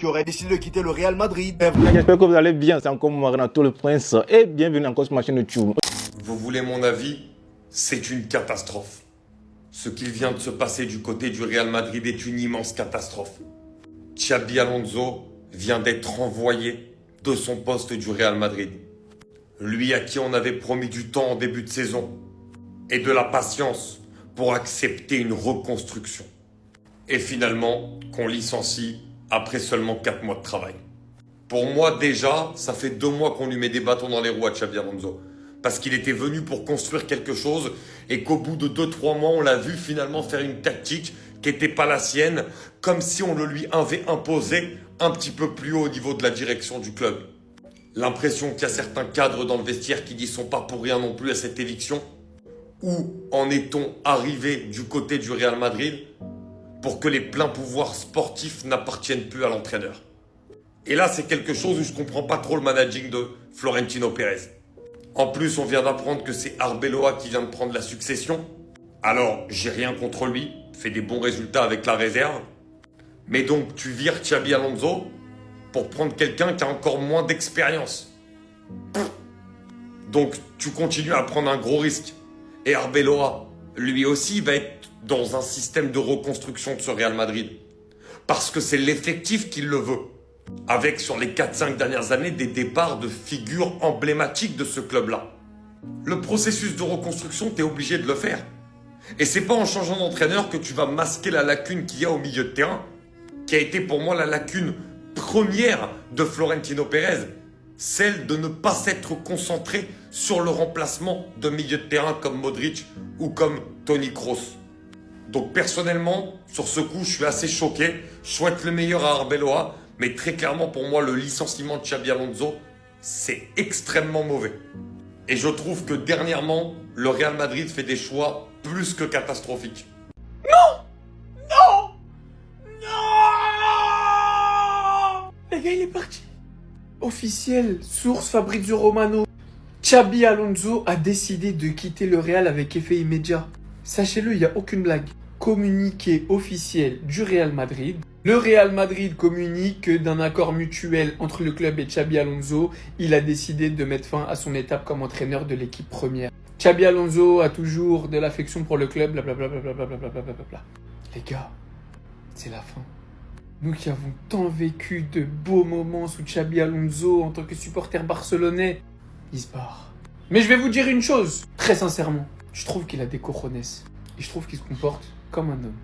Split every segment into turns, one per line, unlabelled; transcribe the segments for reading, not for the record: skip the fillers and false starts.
qui aurait décidé de quitter le Real Madrid.
J'espère que vous allez bien, c'est encore moi Renato le Prince et bienvenue encore sur ma chaîne YouTube.
Vous voulez mon avis? C'est une catastrophe. Ce qu'il vient de se passer du côté du Real Madrid est une immense catastrophe. Xabi Alonso vient d'être envoyé de son poste du Real Madrid. Lui à qui on avait promis du temps en début de saison et de la patience pour accepter une reconstruction. Et finalement, qu'on licencie après seulement 4 mois de travail. Pour moi déjà, ça fait 2 mois qu'on lui met des bâtons dans les roues à Xabi Alonso. Parce qu'il était venu pour construire quelque chose et qu'au bout de 2-3 mois, on l'a vu finalement faire une tactique qui n'était pas la sienne, comme si on le lui avait imposé un petit peu plus haut au niveau de la direction du club. L'impression qu'il y a certains cadres dans le vestiaire qui n'y sont pas pour rien non plus à cette éviction. Où en est-on arrivé du côté du Real Madrid pour que les pleins pouvoirs sportifs n'appartiennent plus à l'entraîneur? Et là, c'est quelque chose où je ne comprends pas trop le managing de Florentino Pérez. En plus, on vient d'apprendre que c'est Arbeloa qui vient de prendre la succession. Alors, j'ai rien contre lui, fait des bons résultats avec la réserve. Mais donc, tu vires Xabi Alonso pour prendre quelqu'un qui a encore moins d'expérience. Donc, tu continues à prendre un gros risque. Et Arbeloa, lui aussi, va être dans un système de reconstruction de ce Real Madrid. Parce que c'est l'effectif qui le veut. Avec, sur les 4-5 dernières années, des départs de figures emblématiques de ce club-là. Le processus de reconstruction, tu es obligé de le faire. Et c'est pas en changeant d'entraîneur que tu vas masquer la lacune qu'il y a au milieu de terrain, qui a été pour moi la lacune première de Florentino Pérez, celle de ne pas s'être concentré sur le remplacement de milieu de terrain comme Modric ou comme Toni Kroos. Donc personnellement, sur ce coup, je suis assez choqué. Je souhaite le meilleur à Arbeloa, mais très clairement pour moi, le licenciement de Xabi Alonso, c'est extrêmement mauvais. Et je trouve que dernièrement, le Real Madrid fait des choix plus que catastrophiques.
Les gars, il est parti. Officiel, source Fabrizio Romano. Xabi Alonso a décidé de quitter le Real avec effet immédiat. Sachez-le, il n'y a aucune blague. Communiqué officiel du Real Madrid. Le Real Madrid communique que d'un accord mutuel entre le club et Xabi Alonso, il a décidé de mettre fin à son étape comme entraîneur de l'équipe première. Xabi Alonso a toujours de l'affection pour le club, blablabla. Les gars, c'est la fin. Nous qui avons tant vécu de beaux moments sous Xabi Alonso en tant que supporter barcelonais, il se barre. Mais je vais vous dire une chose, très sincèrement. Je trouve qu'il a des cojones et je trouve qu'il se comporte comme un homme.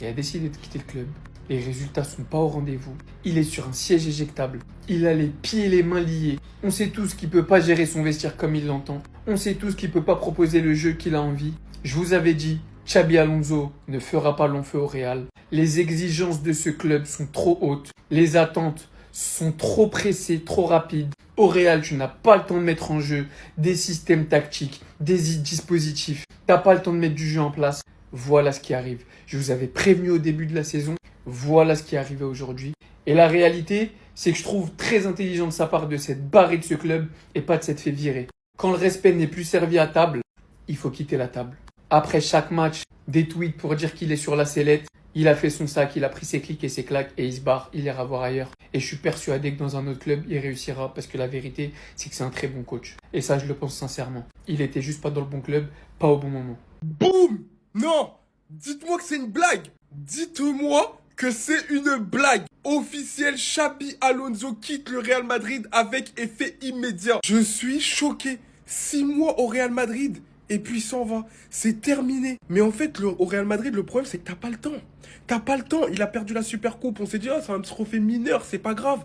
Il a décidé de quitter le club. Les résultats sont pas au rendez-vous. Il est sur un siège éjectable. Il a les pieds et les mains liés. On sait tous qu'il peut pas gérer son vestiaire comme il l'entend. On sait tous qu'il peut pas proposer le jeu qu'il a envie. Je vous avais dit, Xabi Alonso ne fera pas long feu au Real. Les exigences de ce club sont trop hautes. Les attentes sont trop pressées, trop rapides. Au Real, tu n'as pas le temps de mettre en jeu des systèmes tactiques, des dispositifs. T'as pas le temps de mettre du jeu en place. Voilà ce qui arrive. Je vous avais prévenu au début de la saison. Voilà ce qui est arrivé aujourd'hui. Et la réalité, c'est que je trouve très intelligent de sa part de s'être barré de ce club et pas de s'être fait virer. Quand le respect n'est plus servi à table, il faut quitter la table. Après chaque match, des tweets pour dire qu'il est sur la sellette. Il a fait son sac, il a pris ses clics et ses claques et il se barre, il ira voir ailleurs. Et je suis persuadé que dans un autre club, il réussira parce que la vérité, c'est que c'est un très bon coach. Et ça, je le pense sincèrement. Il était juste pas dans le bon club, pas au bon moment.
Boum! Non! Dites-moi que c'est une blague! Dites-moi que c'est une blague! Officiel, Xabi Alonso quitte le Real Madrid avec effet immédiat. Je suis choqué. 6 mois au Real Madrid et puis il s'en va. C'est terminé. Mais en fait, au Real Madrid, le problème, c'est que t'as pas le temps. T'as pas le temps. Il a perdu la Supercoupe. On s'est dit, ah, c'est un trophée mineur, c'est pas grave.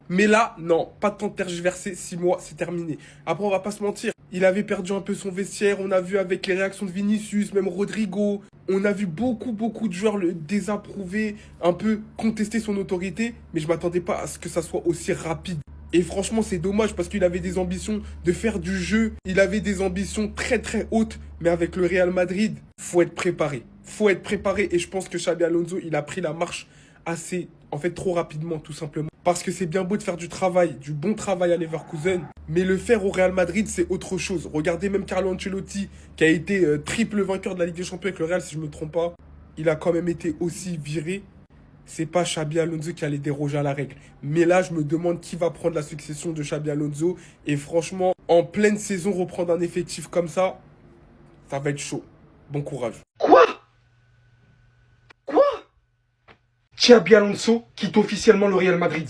Mais là, non, pas de temps de tergiverser. 6 mois, c'est terminé. Après, on va pas se mentir. Il avait perdu un peu son vestiaire. On a vu avec les réactions de Vinicius, même Rodrigo. On a vu beaucoup de joueurs le désapprouver, un peu contester son autorité. Mais je m'attendais pas à ce que ça soit aussi rapide. Et franchement, c'est dommage parce qu'il avait des ambitions de faire du jeu. Il avait des ambitions très hautes. Mais avec le Real Madrid, faut être préparé. Faut être préparé. Et je pense que Xabi Alonso, il a pris la marche assez, trop rapidement, tout simplement. Parce que c'est bien beau de faire du travail, du bon travail à Leverkusen. Mais le faire au Real Madrid, c'est autre chose. Regardez même Carlo Ancelotti, qui a été triple vainqueur de la Ligue des Champions avec le Real, si je ne me trompe pas. Il a quand même été aussi viré. c'est pas Xabi Alonso qui allait déroger à la règle. Mais là, je me demande qui va prendre la succession de Xabi Alonso. Et franchement, en pleine saison, reprendre un effectif comme ça va être chaud. Bon courage.
Quoi? Xabi Alonso quitte officiellement le Real Madrid.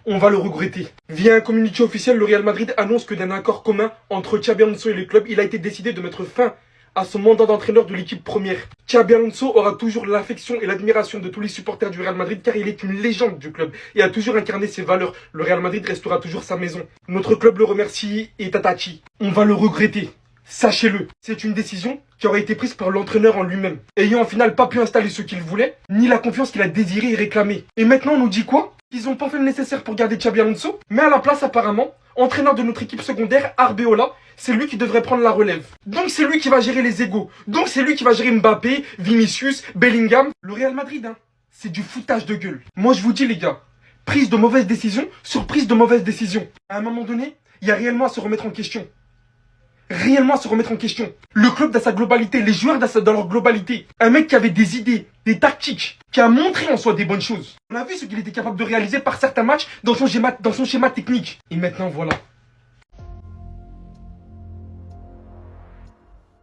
On va le regretter. Via un communiqué officiel, le Real Madrid annonce que d'un accord commun entre Xabi Alonso et le club, il a été décidé de mettre fin à son mandat d'entraîneur de l'équipe première. Xabi Alonso aura toujours l'affection et l'admiration de tous les supporters du Real Madrid car il est une légende du club et a toujours incarné ses valeurs. Le Real Madrid restera toujours sa maison. Notre club le remercie et tatachi. On va le regretter. Sachez-le, c'est une décision qui aurait été prise par l'entraîneur en lui-même, ayant en finale pas pu installer ce qu'il voulait, ni la confiance qu'il a désiré et réclamé. Et maintenant on nous dit quoi? Ils n'ont pas fait le nécessaire pour garder Xabi Alonso, mais à la place apparemment, entraîneur de notre équipe secondaire, Arbeloa, c'est lui qui devrait prendre la relève. Donc c'est lui qui va gérer les égos. Donc c'est lui qui va gérer Mbappé, Vinicius, Bellingham. Le Real Madrid, c'est du foutage de gueule. Moi je vous dis les gars, prise de mauvaises décisions sur prise de mauvaises décisions. À un moment donné, il y a réellement à se remettre en question. Le club dans sa globalité, les joueurs dans leur globalité. Un mec qui avait des idées, des tactiques, qui a montré en soi des bonnes choses. On a vu ce qu'il était capable de réaliser par certains matchs dans son schéma technique. Et maintenant voilà.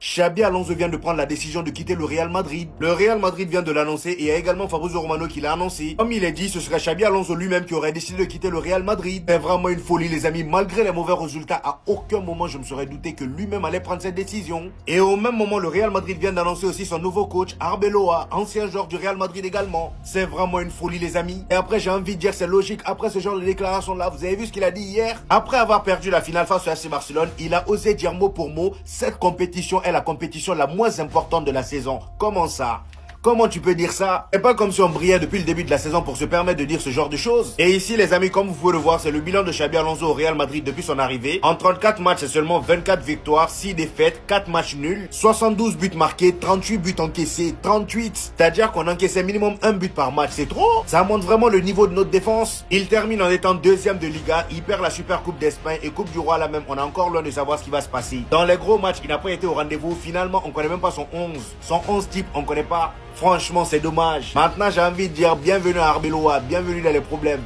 Xabi Alonso vient de prendre la décision de quitter le Real Madrid. Le Real Madrid vient de l'annoncer et il y a également Fabrizio Romano qui l'a annoncé. Comme il est dit, ce serait Xabi Alonso lui-même qui aurait décidé de quitter le Real Madrid. C'est vraiment une folie les amis. Malgré les mauvais résultats, à aucun moment je me serais douté que lui-même allait prendre cette décision. Et au même moment, le Real Madrid vient d'annoncer aussi son nouveau coach, Arbeloa, ancien joueur du Real Madrid également. C'est vraiment une folie les amis. Et après j'ai envie de dire c'est logique, après ce genre de déclaration là, vous avez vu ce qu'il a dit hier? Après avoir perdu la finale face au FC Barcelone, il a osé dire mot pour mot, cette compétition est la compétition la moins importante de la saison. Comment ça? Comment tu peux dire ça? C'est pas comme si on brillait depuis le début de la saison pour se permettre de dire ce genre de choses. Et ici les amis, comme vous pouvez le voir, c'est le bilan de Xabi Alonso au Real Madrid depuis son arrivée. En 34 matchs, c'est seulement 24 victoires, 6 défaites, 4 matchs nuls, 72 buts marqués, 38 buts encaissés, 38. C'est-à-dire qu'on encaissait minimum un but par match, c'est trop. Ça montre vraiment le niveau de notre défense. Il termine en étant deuxième de Liga, il perd la Super Coupe d'Espagne et Coupe du Roi là même. On est encore loin de savoir ce qui va se passer. Dans les gros matchs, il n'a pas été au rendez-vous. Finalement, on connaît même pas son 11. Son 11 type, on connaît pas. Franchement, c'est dommage. Maintenant, j'ai envie de dire bienvenue à Arbeloa, bienvenue dans les problèmes.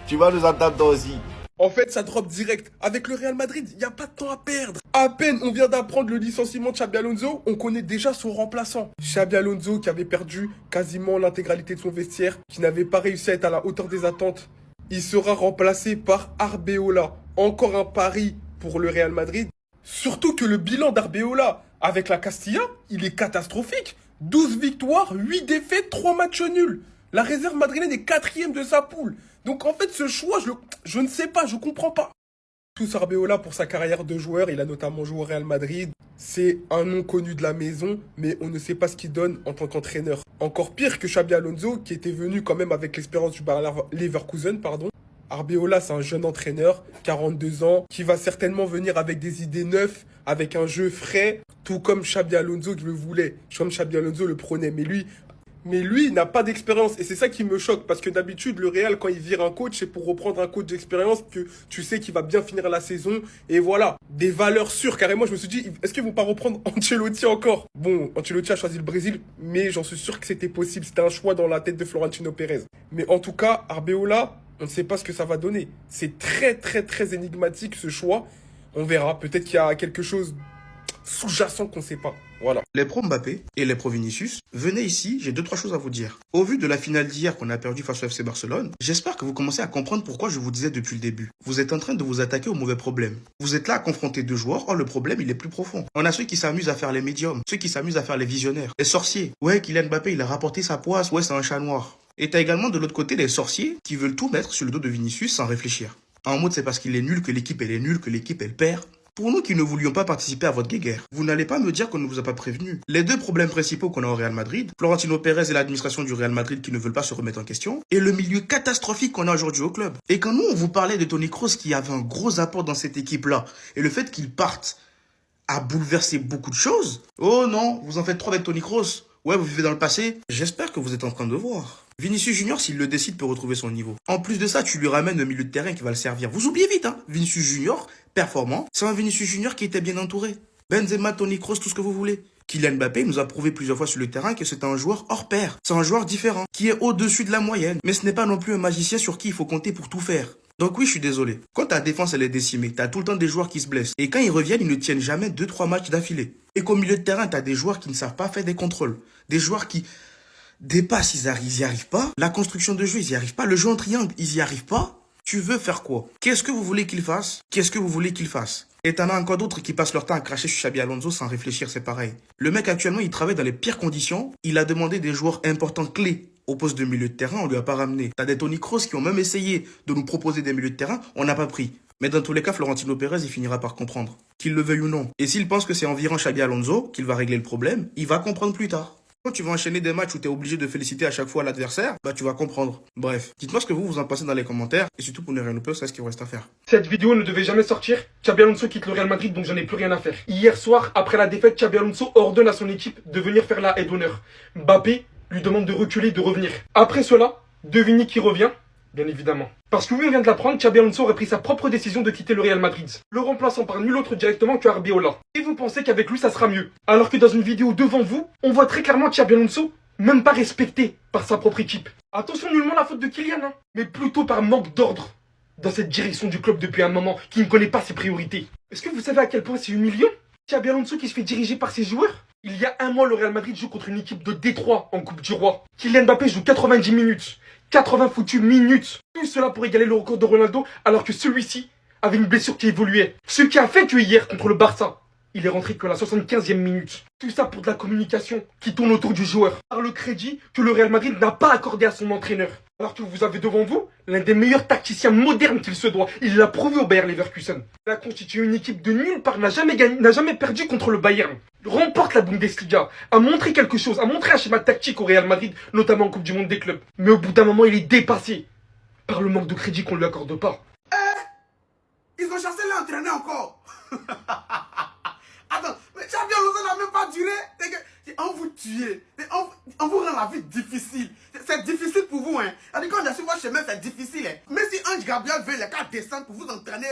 Tu vas nous entendre toi aussi.
En fait, ça drop direct. Avec le Real Madrid, il n'y a pas de temps à perdre. À peine on vient d'apprendre le licenciement de Xabi Alonso, on connaît déjà son remplaçant. Xabi Alonso qui avait perdu quasiment l'intégralité de son vestiaire, qui n'avait pas réussi à être à la hauteur des attentes. Il sera remplacé par Arbeloa. Encore un pari pour le Real Madrid. Surtout que le bilan d'Arbeloa avec la Castilla, il est catastrophique. 12 victoires, 8 défaites, 3 matchs nuls. La réserve madrilène est 4e de sa poule. Donc en fait, ce choix, je ne sais pas, je comprends pas. Tous Arbeloa pour sa carrière de joueur, il a notamment joué au Real Madrid. C'est un nom connu de la maison, mais on ne sait pas ce qu'il donne en tant qu'entraîneur. Encore pire que Xabi Alonso, qui était venu quand même avec l'expérience du Bayer Leverkusen, Arbeloa, c'est un jeune entraîneur, 42 ans, qui va certainement venir avec des idées neuves, avec un jeu frais, tout comme Xabi Alonso qui le voulait. Comme Xabi Alonso le prônait. Mais lui, il n'a pas d'expérience. Et c'est ça qui me choque. Parce que d'habitude, le Real, quand il vire un coach, c'est pour reprendre un coach d'expérience que tu sais qu'il va bien finir la saison. Et voilà, des valeurs sûres. Carrément, je me suis dit, est-ce qu'ils vont pas reprendre Ancelotti encore? Bon, Ancelotti a choisi le Brésil, mais j'en suis sûr que c'était possible. C'était un choix dans la tête de Florentino Pérez. Mais en tout cas, Arbeloa, on ne sait pas ce que ça va donner. C'est très, très, très énigmatique ce choix. On verra. Peut-être qu'il y a quelque chose sous-jacent qu'on ne sait pas. Voilà.
Les pros Mbappé et les pros Vinicius, venez ici, j'ai 2-3 choses à vous dire. Au vu de la finale d'hier qu'on a perdu face au FC Barcelone, j'espère que vous commencez à comprendre pourquoi je vous disais depuis le début. Vous êtes en train de vous attaquer aux mauvais problèmes. Vous êtes là à confronter deux joueurs, or le problème il est plus profond. On a ceux qui s'amusent à faire les médiums, ceux qui s'amusent à faire les visionnaires, les sorciers. Ouais, Kylian Mbappé il a rapporté sa poisse, ouais c'est un chat noir. Et t'as également de l'autre côté les sorciers qui veulent tout mettre sur le dos de Vinicius sans réfléchir. En mode c'est parce qu'il est nul que l'équipe elle est nulle, que l'équipe elle perd. Pour nous qui ne voulions pas participer à votre guéguerre, vous n'allez pas me dire qu'on ne vous a pas prévenu. Les deux problèmes principaux qu'on a au Real Madrid, Florentino Pérez et l'administration du Real Madrid qui ne veulent pas se remettre en question, et le milieu catastrophique qu'on a aujourd'hui au club. Et quand nous on vous parlait de Toni Kroos qui avait un gros apport dans cette équipe-là, et le fait qu'il parte a bouleversé beaucoup de choses. Oh non, vous en faites trop avec Toni Kroos. Ouais, vous vivez dans le passé. J'espère que vous êtes en train de voir. Vinicius Junior, s'il le décide, peut retrouver son niveau. En plus de ça, tu lui ramènes le milieu de terrain qui va le servir. Vous oubliez vite, hein. Vinicius Junior, performant. C'est un Vinicius Junior qui était bien entouré. Benzema, Toni Kroos, tout ce que vous voulez. Kylian Mbappé nous a prouvé plusieurs fois sur le terrain que c'est un joueur hors pair. C'est un joueur différent, qui est au-dessus de la moyenne. Mais ce n'est pas non plus un magicien sur qui il faut compter pour tout faire. Donc oui, je suis désolé. Quand ta défense elle est décimée, t'as tout le temps des joueurs qui se blessent. Et quand ils reviennent, ils ne tiennent jamais 2-3 matchs d'affilée. Et qu'au milieu de terrain, t'as des joueurs qui ne savent pas faire des contrôles. Des joueurs qui dépassent, ils y arrivent pas. La construction de jeu, ils y arrivent pas. Le jeu en triangle, ils y arrivent pas. Tu veux faire quoi? Qu'est-ce que vous voulez qu'il fasse? Qu'est-ce que vous voulez qu'il fasse? Et t'en as encore d'autres qui passent leur temps à cracher sur Xabi Alonso sans réfléchir, c'est pareil. Le mec actuellement, il travaille dans les pires conditions. Il a demandé des joueurs importants clés au poste de milieu de terrain, on lui a pas ramené. T'as des Toni Kroos qui ont même essayé de nous proposer des milieux de terrain, on n'a pas pris. Mais dans tous les cas, Florentino Pérez, il finira par comprendre. Qu'il le veuille ou non. Et s'il pense que c'est en virant Xabi Alonso qu'il va régler le problème, il va comprendre plus tard. Quand tu vas enchaîner des matchs où tu es obligé de féliciter à chaque fois l'adversaire, bah tu vas comprendre. Bref, dites-moi ce que vous en pensez dans les commentaires, et surtout pour ne rien louper, c'est ce qu'il vous reste à faire.
Cette vidéo ne devait jamais sortir. Xabi Alonso quitte le Real Madrid, donc j'en ai plus rien à faire. Hier soir, après la défaite, Xabi Alonso ordonne à son équipe de venir faire la haie d'honneur. Mbappé lui demande de reculer, de revenir. Après cela, devinez qui revient? Bien évidemment. Parce que oui, on vient de l'apprendre, Xabi Alonso aurait pris sa propre décision de quitter le Real Madrid, le remplaçant par nul autre directement que Arbeloa. Et vous pensez qu'avec lui, ça sera mieux. Alors que dans une vidéo devant vous, on voit très clairement Xabi Alonso même pas respecté par sa propre équipe. Attention, nullement la faute de Kylian, hein, mais plutôt par manque d'ordre dans cette direction du club depuis un moment, qui ne connaît pas ses priorités. Est-ce que vous savez à quel point c'est humiliant? Xabi Alonso qui se fait diriger par ses joueurs. Il y a un mois, le Real Madrid joue contre une équipe de Détroit en Coupe du Roi. Kylian Mbappé joue 90 minutes. 80 foutues minutes. Tout cela pour égaler le record de Ronaldo, alors que celui-ci avait une blessure qui évoluait. Ce qui a fait que hier, contre le Barça, il est rentré que à la 75e minute. Tout ça pour de la communication qui tourne autour du joueur. Par le crédit que le Real Madrid n'a pas accordé à son entraîneur. Alors que vous avez devant vous l'un des meilleurs tacticiens modernes qu'il se doit. Il l'a prouvé au Bayer Leverkusen. Il a constitué une équipe de nulle part, n'a jamais perdu contre le Bayern. Remporte la Bundesliga, a montré quelque chose, a montré un schéma tactique au Real Madrid, notamment en Coupe du Monde des clubs. Mais au bout d'un moment, il est dépassé par le manque de crédit qu'on ne lui accorde pas.
Ils ont chassé l'entraîneur encore. Attends, mais Xabi Alonso n'a même pas duré. On vous tue. On vous rend la vie difficile. C'est difficile pour vous, hein. Quand on suivi votre chemin, c'est difficile, hein. Mais si Ange Gabriel veut les cas descendre pour vous entraîner,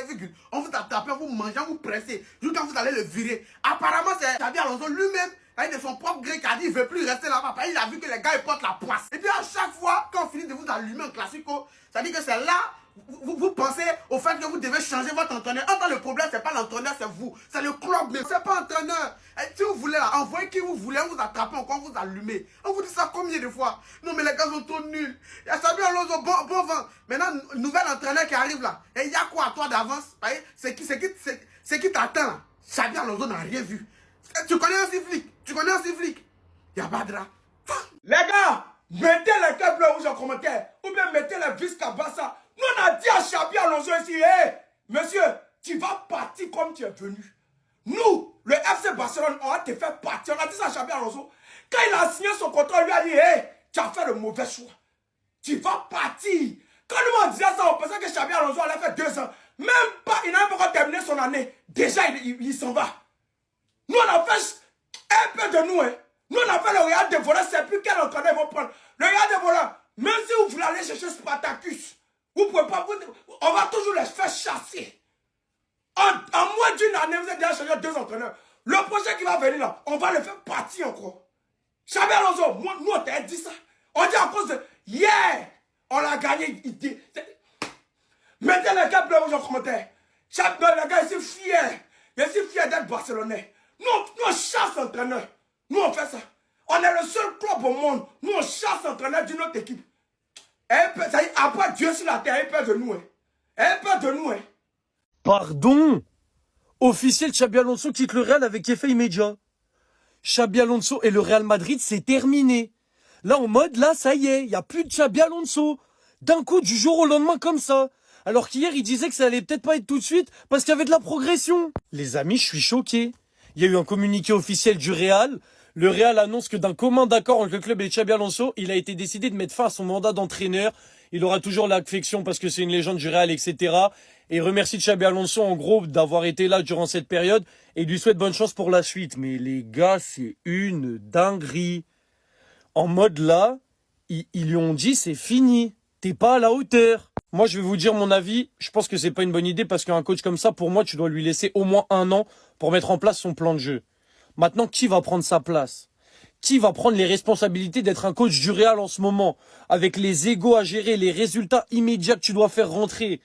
on vous attrape, on vous mange, on vous presse, jusqu'à vous allez le virer. Apparemment, c'est Xabi Alonso lui-même, avec de son propre gré, qui a dit qu'il ne veut plus rester là-bas. Il a vu que les gars ils portent la poisse. Et puis à chaque fois, quand on finit de vous allumer en classico, ça dit que c'est là. Vous pensez au fait que vous devez changer votre entraîneur. Enfin, le problème, c'est pas l'entraîneur, c'est vous. C'est le club, mais c'est pas l'entraîneur. Si vous voulez, là, envoyez qui vous voulez, on vous attrape encore, on vous allume. On vous dit ça combien de fois? Non, mais les gars sont trop nuls. Il y a Xabi Alonso, bon vent. Maintenant, nouvel entraîneur qui arrive là. Et il y a quoi à toi d'avance? C'est qui t'attend là? Xabi Alonso n'a rien vu. Tu connais un flic? Il y a Badra.
Les gars, mettez les câbles bleus rouges en commentaire. Ou bien mettez les vis Kabassa. Nous on a dit à Xabi Alonso ici, hé, monsieur, tu vas partir comme tu es venu. Nous, le FC Barcelone, on va te faire partir. On a dit ça à Xabi Alonso. Quand il a signé son contrat, on lui a dit, hé, tu as fait le mauvais choix. Tu vas partir. Quand nous on disait ça, on pensait que Xabi Alonso allait faire 2 ans. Même pas, il n'a même pas encore terminé son année. Déjà, il s'en va. Nous, on a fait un peu de nous, hein. Nous, on a fait le Real des voleurs, c'est plus quel entraîneur ils vont prendre. Le Real des voleurs, même si vous voulez aller chercher Spartacus, vous pouvez pas, on va toujours les faire chasser. En moins d'une année, vous êtes déjà cherché 2 entraîneurs. Le prochain qui va venir là, on va le faire partir encore. Xabi Alonso, nous on t'a dit ça. On dit à cause de hier, on l'a gagné. Mettez les câbles bleus rouges en commentaire. Les gars, ils sont fiers. Ils sont fiers d'être barcelonais. Nous, on chasse l'entraîneur. Nous, on fait ça. On est le seul club au monde. Nous, on chasse l'entraîneur d'une autre équipe. Ça y est, après Dieu sur la terre, il peur de nous. Il peur de nous.
Pardon? Officiel, Xabi Alonso quitte le Real avec effet immédiat. Xabi Alonso et le Real Madrid, c'est terminé. Là, en mode, là, ça y est, il n'y a plus de Xabi Alonso. D'un coup, du jour au lendemain, comme ça. Alors qu'hier, il disait que ça allait peut-être pas être tout de suite parce qu'il y avait de la progression. Les amis, je suis choqué. Il y a eu un communiqué officiel du Real. Le Real annonce que d'un commun accord entre le club et Xabi Alonso, il a été décidé de mettre fin à son mandat d'entraîneur. Il aura toujours l'affection parce que c'est une légende du Real, etc. Et remercie Xabi Alonso, en gros, d'avoir été là durant cette période. Et lui souhaite bonne chance pour la suite. Mais les gars, c'est une dinguerie. En mode là, ils lui ont dit c'est fini. T'es pas à la hauteur. Moi, je vais vous dire mon avis. Je pense que c'est pas une bonne idée parce qu'un coach comme ça, pour moi, tu dois lui laisser au moins 1 an pour mettre en place son plan de jeu. Maintenant, qui va prendre sa place? Qui va prendre les responsabilités d'être un coach du Real en ce moment? Avec les égos à gérer, les résultats immédiats que tu dois faire rentrer.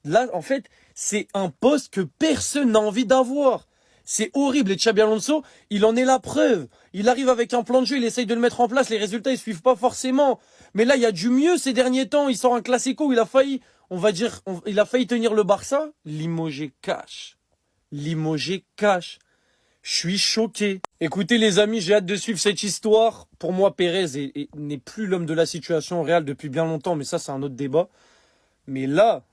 Là, en fait, c'est un poste que personne n'a envie d'avoir. C'est horrible. Et Xabi Alonso, il en est la preuve. Il arrive avec un plan de jeu, il essaye de le mettre en place. Les résultats, ils suivent pas forcément. Mais là, il y a du mieux ces derniers temps. Il sort un Classico où il a failli, on va dire, il a failli tenir le Barça. Limogé cash. Limogé cash. Je suis choqué. Écoutez les amis, j'ai hâte de suivre cette histoire. Pour moi, Pérez n'est plus l'homme de la situation au Real depuis bien longtemps. Mais ça, c'est un autre débat. Mais là,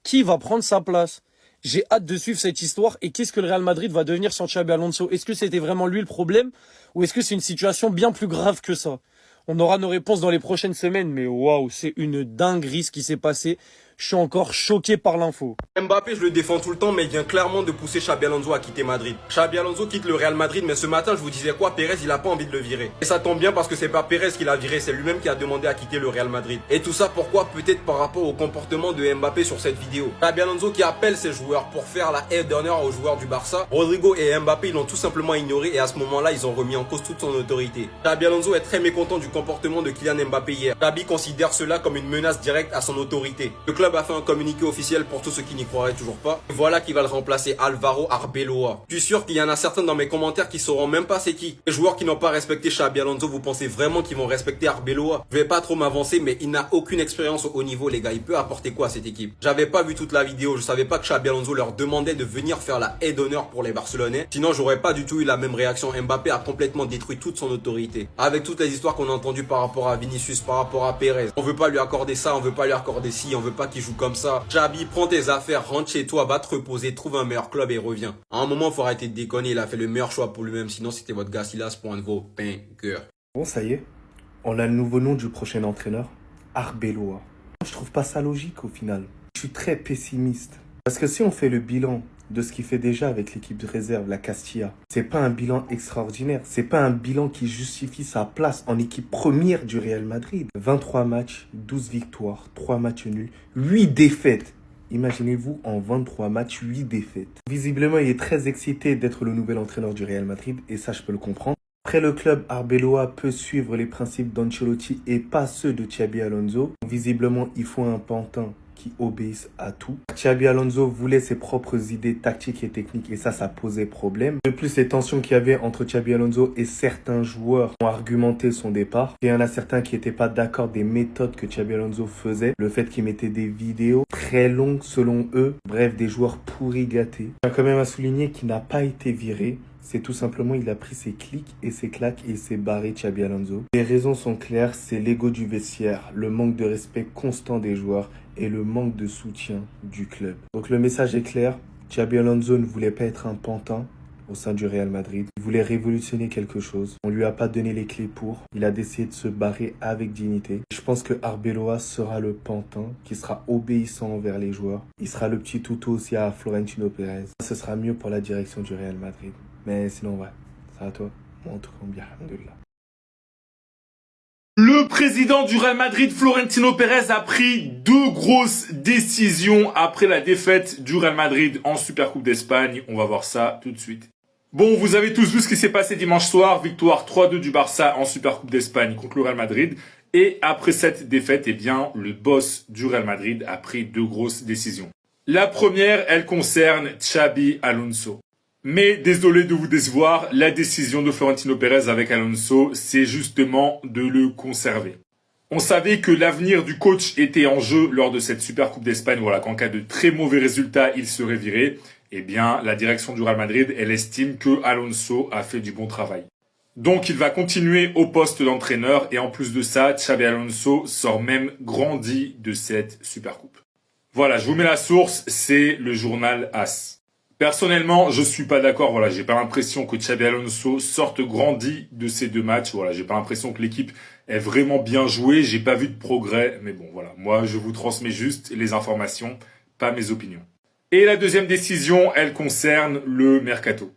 qui va prendre sa place? J'ai hâte de suivre cette histoire. Et qu'est-ce que le Real Madrid va devenir sans Xabi Alonso? Est-ce que c'était vraiment lui le problème? Ou est-ce que c'est une situation bien plus grave que ça? On aura nos réponses dans les prochaines semaines. Mais waouh, c'est une dinguerie ce qui s'est passé. Je suis encore choqué par l'info.
Mbappé, je le défends tout le temps, mais il vient clairement de pousser Xabi Alonso à quitter Madrid. Xabi Alonso quitte le Real Madrid, mais ce matin, je vous disais quoi, Pérez, il a pas envie de le virer. Et ça tombe bien parce que c'est pas Pérez qui l'a viré, c'est lui-même qui a demandé à quitter le Real Madrid. Et tout ça pourquoi? Peut-être par rapport au comportement de Mbappé sur cette vidéo. Xabi Alonso qui appelle ses joueurs pour faire la haie d'honneur aux joueurs du Barça. Rodrigo et Mbappé, ils l'ont tout simplement ignoré et à ce moment-là, ils ont remis en cause toute son autorité. Xabi Alonso est très mécontent du comportement de Kylian Mbappé hier. Xabi considère cela comme une menace directe à son autorité. Le club a fait un communiqué officiel pour tous ceux qui n'y croiraient toujours pas. Et voilà qui va le remplacer, Alvaro Arbeloa. Je suis sûr qu'il y en a certains dans mes commentaires qui sauront même pas c'est qui. Les joueurs qui n'ont pas respecté Xabi Alonso, vous pensez vraiment qu'ils vont respecter Arbeloa? Je vais pas trop m'avancer, mais il n'a aucune expérience au haut niveau, les gars. Il peut apporter quoi à cette équipe? J'avais pas vu toute la vidéo, je savais pas que Xabi Alonso leur demandait de venir faire la haie d'honneur pour les Barcelonais. Sinon, j'aurais pas du tout eu la même réaction. Mbappé a complètement détruit toute son autorité. Avec toutes les histoires qu'on a entendues par rapport à Vinicius, par rapport à Pérez. On veut pas lui accorder ça, on veut pas lui accorder ci, on veut pas qu'il joue comme ça. Xabi, prends tes affaires, rentre chez toi, va te reposer, trouve un meilleur club et reviens. À un moment, faut arrêter de déconner, il a fait le meilleur choix pour lui-même, sinon c'était votre gars Silas pour un de vos bangers.
Bon, ça y est, on a le nouveau nom du prochain entraîneur, Arbeloa. Je trouve pas ça logique au final. Je suis très pessimiste. Parce que si on fait le bilan de ce qu'il fait déjà avec l'équipe de réserve, la Castilla, c'est pas un bilan extraordinaire. C'est pas un bilan qui justifie sa place en équipe première du Real Madrid. 23 matchs, 12 victoires, 3 matchs nuls, 8 défaites. Imaginez-vous en 23 matchs, 8 défaites. Visiblement, il est très excité d'être le nouvel entraîneur du Real Madrid et ça, je peux le comprendre. Après le club, Arbeloa peut suivre les principes d'Ancelotti et pas ceux de Xabi Alonso. Visiblement, il faut un pantin qui obéissent à tout. Xabi Alonso voulait ses propres idées tactiques et techniques et ça posait problème. De plus, les tensions qu'il y avait entre Xabi Alonso et certains joueurs ont argumenté son départ. Il y en a certains qui n'étaient pas d'accord des méthodes que Xabi Alonso faisait. Le fait qu'il mettait des vidéos très longues selon eux. Bref, des joueurs pourris gâtés. Il y a quand même à souligner qu'il n'a pas été viré. C'est tout simplement, il a pris ses clics et ses claques et il s'est barré Xabi Alonso. Les raisons sont claires, c'est l'ego du vestiaire, le manque de respect constant des joueurs et le manque de soutien du club. Donc le message est clair, Xabi Alonso ne voulait pas être un pantin au sein du Real Madrid. Il voulait révolutionner quelque chose. On lui a pas donné les clés pour. Il a décidé de se barrer avec dignité. Je pense que Arbeloa sera le pantin qui sera obéissant envers les joueurs. Il sera le petit toutou aussi à Florentino Pérez. Ce sera mieux pour la direction du Real Madrid. Mais sinon, ouais, ça à toi. Moi, en tout cas, bien, alhamdoulilah.
Le président du Real Madrid, Florentino Pérez, a pris 2 grosses décisions après la défaite du Real Madrid en Supercoupe d'Espagne. On va voir ça tout de suite. Bon, vous avez tous vu ce qui s'est passé dimanche soir. Victoire 3-2 du Barça en Supercoupe d'Espagne contre le Real Madrid. Et après cette défaite, eh bien, le boss du Real Madrid a pris 2 grosses décisions. La première, elle concerne Xabi Alonso. Mais désolé de vous décevoir, la décision de Florentino Pérez avec Alonso, c'est justement de le conserver. On savait que l'avenir du coach était en jeu lors de cette Supercoupe d'Espagne, voilà, qu'en cas de très mauvais résultats, il serait viré. Eh bien, la direction du Real Madrid, elle estime que Alonso a fait du bon travail. Donc, il va continuer au poste d'entraîneur et en plus de ça, Xabi Alonso sort même grandi de cette Supercoupe. Voilà, je vous mets la source, c'est le journal AS. Personnellement, je suis pas d'accord. Voilà, j'ai pas l'impression que Xabi Alonso sorte grandi de ces 2 matchs. Voilà, j'ai pas l'impression que l'équipe est vraiment bien jouée. J'ai pas vu de progrès. Mais bon, voilà. Moi, je vous transmets juste les informations, pas mes opinions. Et la deuxième décision, elle concerne le mercato.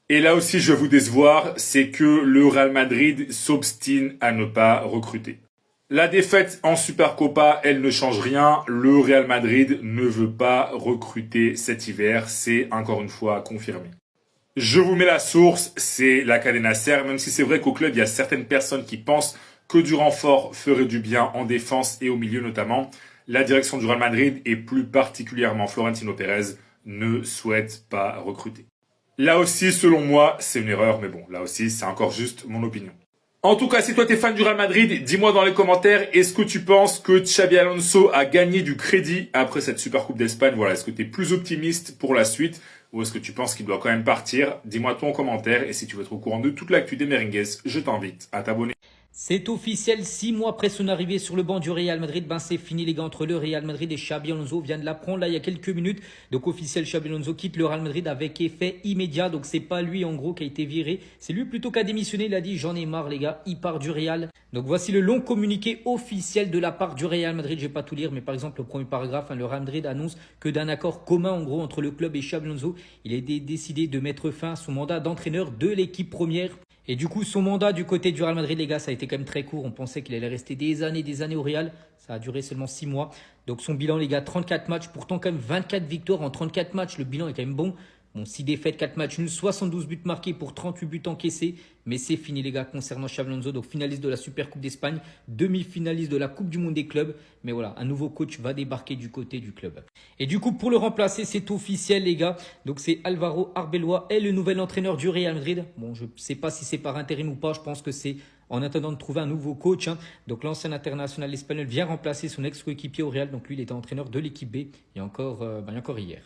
Et là aussi, je vais vous décevoir, c'est que le Real Madrid s'obstine à ne pas recruter. La défaite en Supercopa, elle ne change rien. Le Real Madrid ne veut pas recruter cet hiver. C'est encore une fois confirmé. Je vous mets la source, c'est la Cadena Ser, même si c'est vrai qu'au club, il y a certaines personnes qui pensent que du renfort ferait du bien en défense et au milieu notamment. La direction du Real Madrid et plus particulièrement Florentino Pérez ne souhaite pas recruter. Là aussi, selon moi, c'est une erreur, mais bon, là aussi, c'est encore juste mon opinion. En tout cas, si toi t'es fan du Real Madrid, dis-moi dans les commentaires, est-ce que tu penses que Xabi Alonso a gagné du crédit après cette Super Coupe d'Espagne? Voilà, est-ce que tu es plus optimiste pour la suite ou est-ce que tu penses qu'il doit quand même partir? Dis-moi tout en commentaire et si tu veux être au courant de toute l'actu des Merengues, je t'invite à t'abonner.
C'est officiel, 6 mois après son arrivée sur le banc du Real Madrid, c'est fini les gars entre le Real Madrid et Xabi Alonso. Vient de l'apprendre là il y a quelques minutes. Donc officiel, Xabi Alonso quitte le Real Madrid avec effet immédiat. Donc c'est pas lui en gros qui a été viré, c'est lui plutôt qui a démissionné. Il a dit j'en ai marre les gars, il part du Real. Donc voici le long communiqué officiel de la part du Real Madrid. Je vais pas tout lire mais par exemple le premier paragraphe, le Real Madrid annonce que d'un accord commun en gros entre le club et Xabi Alonso, il a été décidé de mettre fin à son mandat d'entraîneur de l'équipe première. Et du coup, son mandat du côté du Real Madrid, les gars, ça a été quand même très court. On pensait qu'il allait rester des années au Real. Ça a duré seulement 6 mois. Donc son bilan, les gars, 34 matchs. Pourtant, quand même 24 victoires en 34 matchs. Le bilan est quand même bon. Bon, 6 défaites, 4 matchs nuls, 72 buts marqués pour 38 buts encaissés. Mais c'est fini, les gars, concernant Xabi Alonso. Donc finaliste de la Super Coupe d'Espagne, demi-finaliste de la Coupe du Monde des clubs. Mais voilà, un nouveau coach va débarquer du côté du club. Et du coup, pour le remplacer, c'est officiel, les gars. Donc c'est Álvaro Arbeloa est le nouvel entraîneur du Real Madrid. Bon, je ne sais pas si c'est par intérim ou pas. Je pense que c'est en attendant de trouver un nouveau coach. Donc l'ancien international espagnol vient remplacer son ex-coéquipier au Real. Donc lui, il était entraîneur de l'équipe B il y a encore hier.